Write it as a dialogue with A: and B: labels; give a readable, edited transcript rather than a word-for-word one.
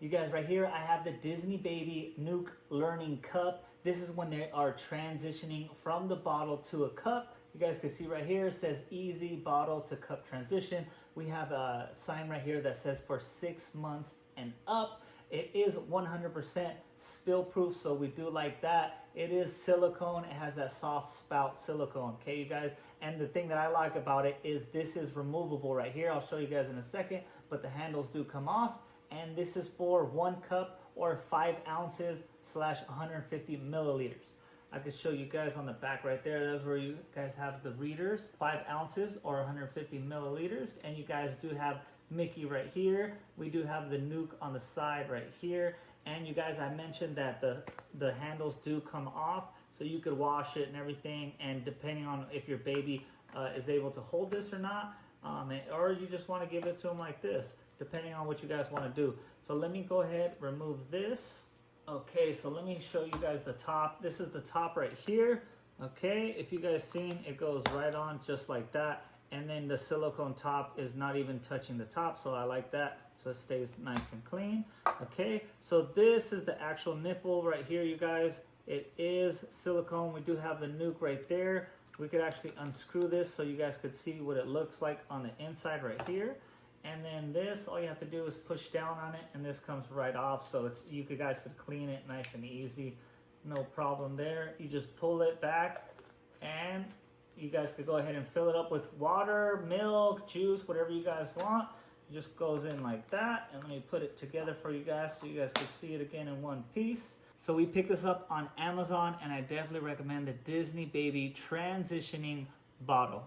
A: You guys, right here, I have the Disney Baby Nuke Learning Cup. This is when they are transitioning from the bottle to a cup. You guys can see right here, it says easy bottle to cup transition. We have a sign right here that says for 6 months and up. It is 100% spill proof, so we do like that. It is silicone. It has that soft spout silicone, okay, you guys? And the thing that I like about it is this is removable right here. I'll show you guys in a second, but the handles do come off. And this is for 1 cup or 5 ounces / 150 milliliters. I could show you guys on the back right there. That's where you guys have the readers, 5 ounces or 150 milliliters. And you guys do have Mickey right here. We do have the Nuke on the side right here. And you guys, I mentioned that the handles do come off, so you could wash it and everything. And depending on if your baby is able to hold this or not, or you just want to give it to them like this, depending on what you guys want to do. So let me go ahead, remove this. Okay, so let me show you guys the top. This is the top right here. Okay, if you guys seen, it goes right on just like that. And then the silicone top is not even touching the top, so I like that. So it stays nice and clean. Okay, so this is the actual nipple right here, you guys. It is silicone. We do have the Nuke right there. We could actually unscrew this so you guys could see what it looks like on the inside right here. And then this, all you have to do is push down on it, and this comes right off. So it's you guys could clean it nice and easy, no problem there. You just pull it back, and you guys could go ahead and fill it up with water, milk, juice, whatever you guys want. It just goes in like that. And let me put it together for you guys so you guys can see it again in one piece. So we picked this up on Amazon, and I definitely recommend the Disney Baby Transitioning Bottle.